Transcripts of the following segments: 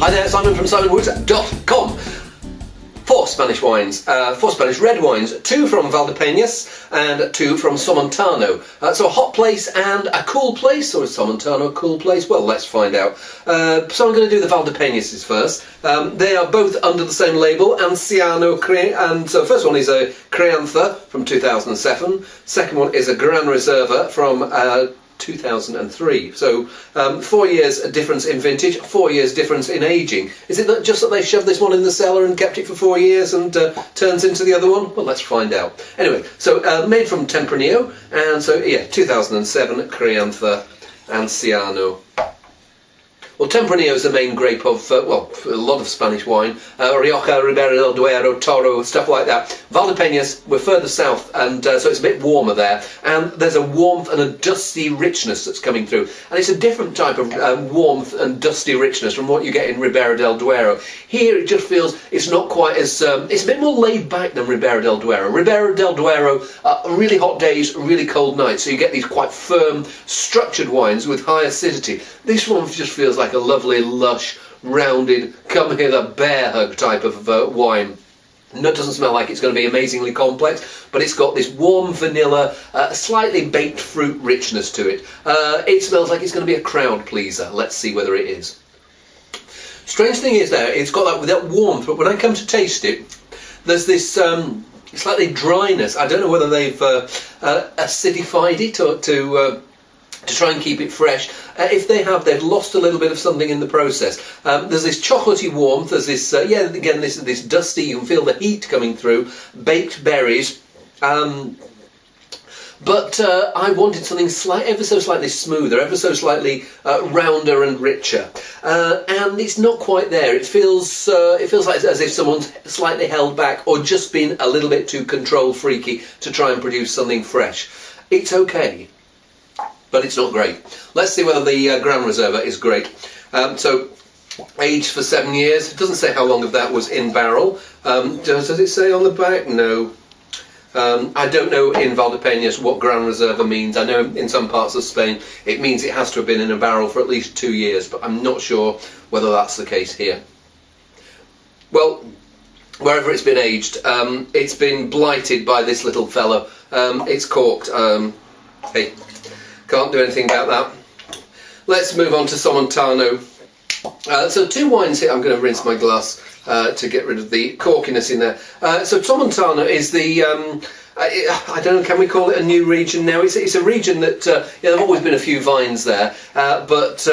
Hi there, Simon from simonwoods.com. Four Spanish wines, four Spanish red wines, two from Valdepenas and two from Somontano. So a hot place and a cool place, or is Somontano a cool place? Well, let's find out. So I'm going to do the Valdepenas first. They are both under the same label, Anciano and so first one is a Crianza from 2007. Second one is a Gran Reserva from 2003. So 4 years difference in vintage, 4 years difference in aging. Is it just that they shoved this one in the cellar and kept it for 4 years and turns into the other one? Well, let's find out. Anyway, so made from Tempranillo, and so yeah, 2007 Crianza Anciano. Well, Tempranillo is the main grape of, well, a lot of Spanish wine. Rioja, Ribera del Duero, Toro, stuff like that. Valdepenas, we're further south, and so it's a bit warmer there. And there's a warmth and a dusty richness that's coming through. And it's a different type of warmth and dusty richness from what you get in Ribera del Duero. Here it just feels it's not quite as, it's a bit more laid back than Ribera del Duero. Ribera del Duero, really hot days, really cold nights. So you get these quite firm, structured wines with high acidity. This one just feels like a lovely, lush, rounded, come hither bear hug type of wine. No, it doesn't smell like it's going to be amazingly complex, but it's got this warm vanilla, slightly baked fruit richness to it. It smells like it's going to be a crowd pleaser. Let's see whether it is. Strange thing is there, it's got that warmth, but when I come to taste it, there's this slightly dryness. I don't know whether they've acidified it or to try and keep it fresh. If they have, they've lost a little bit of something in the process. There's this chocolatey warmth, there's this, yeah, again, this dusty, you can feel the heat coming through, baked berries. But I wanted something ever so slightly smoother, ever so slightly rounder and richer. And it's not quite there. It feels like as if someone's slightly held back or just been a little bit too control freaky to try and produce something fresh. It's okay, but it's not great. Let's see whether the Gran Reserva is great. So, aged for 7 years. It doesn't say how long of that was in barrel. Does it say on the back? No. I don't know in Valdepenas what Gran Reserva means. I know in some parts of Spain it means it has to have been in a barrel for at least 2 years, but I'm not sure whether that's the case here. Well, wherever it's been aged, it's been blighted by this little fellow. It's corked. Hey. Can't do anything about that. Let's move on to Somontano. So two wines here. I'm going to rinse my glass to get rid of the corkiness in there. So Somontano is the, I don't know, can we call it a new region now? It's a region that, yeah, there have always been a few vines there, but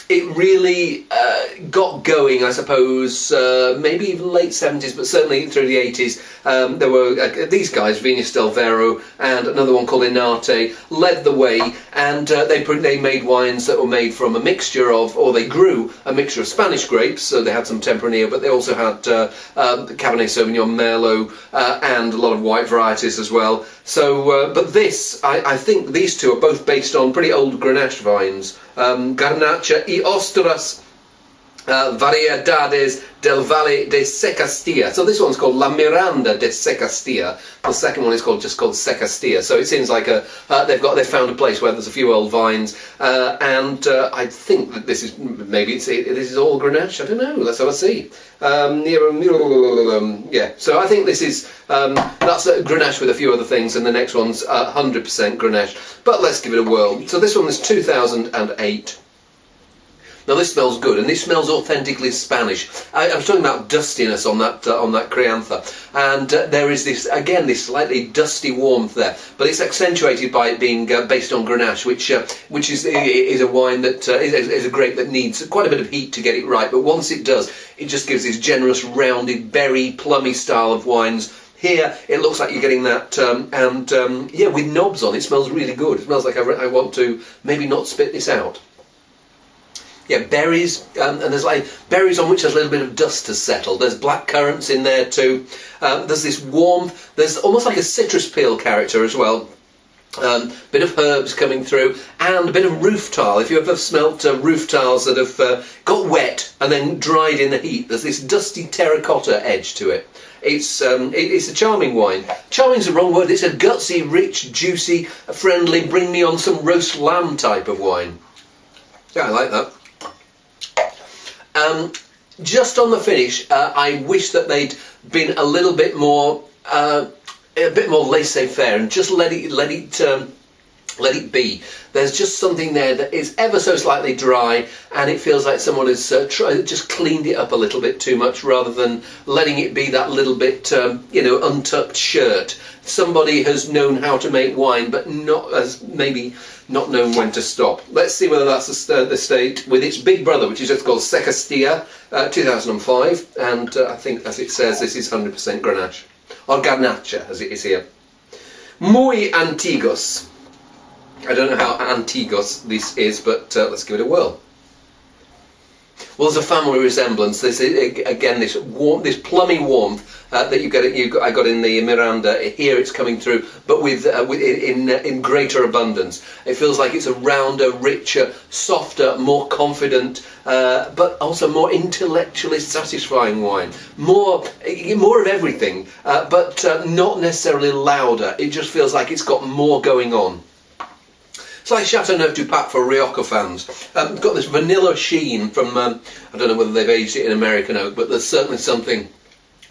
it really got going, I suppose, maybe even late 70s, but certainly through the 80s. There were these guys, Viñas del Vero and another one called Inarte, led the way, and they made wines that were made from a mixture of, or they grew a mixture of Spanish grapes, so they had some Tempranillo, but they also had Cabernet Sauvignon, Merlot, and a lot of white varieties as well. So, but this, I think these two are both based on pretty old Grenache vines. Garnacha y Ostras Variedades del Valle de Secastilla. So this one's called La Miranda de Secastilla. The second one is just called Secastilla. So it seems like they've found a place where there's a few old vines, and I think that this is this is all Grenache. I don't know. Let's have a see. Yeah. So I think this is that's Grenache with a few other things, and the next one's 100% Grenache. But let's give it a whirl. So this one is 2008. Now this smells good, and this smells authentically Spanish. I was talking about dustiness on that Crianza, and there is this slightly dusty warmth there, but it's accentuated by it being based on Grenache, which is a wine that is a grape that needs quite a bit of heat to get it right. But once it does, it just gives this generous, rounded, berry, plummy style of wines. Here, it looks like you're getting that, yeah, with knobs on. It smells really good. It smells like I want to maybe not spit this out. Yeah, berries, and there's like berries on which a little bit of dust has settled. There's black currants in there too. There's this warmth. There's almost like a citrus peel character as well. Bit of herbs coming through, and a bit of roof tile. If you ever smelt roof tiles that have got wet and then dried in the heat, there's this dusty terracotta edge to it. It's a charming wine. Charming's the wrong word. It's a gutsy, rich, juicy, friendly, bring me on some roast lamb type of wine. Yeah, I like that. Just on the finish, I wish that they'd been a little bit more laissez-faire and just let it be. There's just something there that is ever so slightly dry, and it feels like someone has just cleaned it up a little bit too much, rather than letting it be that little bit, untucked shirt. Somebody has known how to make wine, but maybe not known when to stop. Let's see whether that's the state with its big brother, which is just called Secastia, 2005, and I think, as it says, this is 100% Grenache, or Garnacha, as it is here. Muy antiguos. I don't know how antiguos this is, but let's give it a whirl. Well, there's a family resemblance. This is, again, this plummy warmth that I got in the Miranda. Here it's coming through, but in greater abundance. It feels like it's a rounder, richer, softer, more confident, but also more intellectually satisfying wine. More of everything, but not necessarily louder. It just feels like it's got more going on. It's like Chateauneuf du Pape for Rioja fans. Got this vanilla sheen from, I don't know whether they've aged it in American oak, but there's certainly something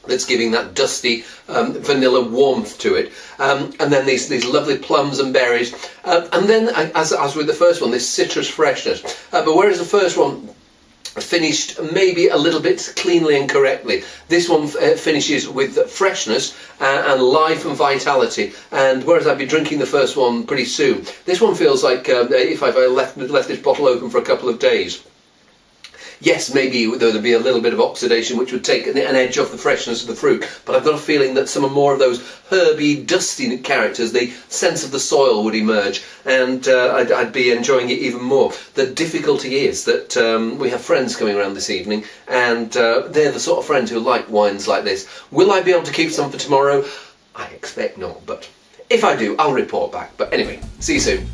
that's giving that dusty vanilla warmth to it. And then these lovely plums and berries. And then, as with the first one, this citrus freshness. But whereas the first one finished maybe a little bit cleanly and correctly, this one finishes with freshness and life and vitality, and whereas I'd be drinking the first one pretty soon, this one feels like if I left this bottle open for a couple of days. Yes, maybe there'd be a little bit of oxidation which would take an edge off the freshness of the fruit, but I've got a feeling that some more of those herby, dusty characters, the sense of the soil would emerge, and I'd be enjoying it even more. The difficulty is that we have friends coming around this evening, and they're the sort of friends who like wines like this. Will I be able to keep some for tomorrow? I expect not, but if I do, I'll report back. But anyway, see you soon.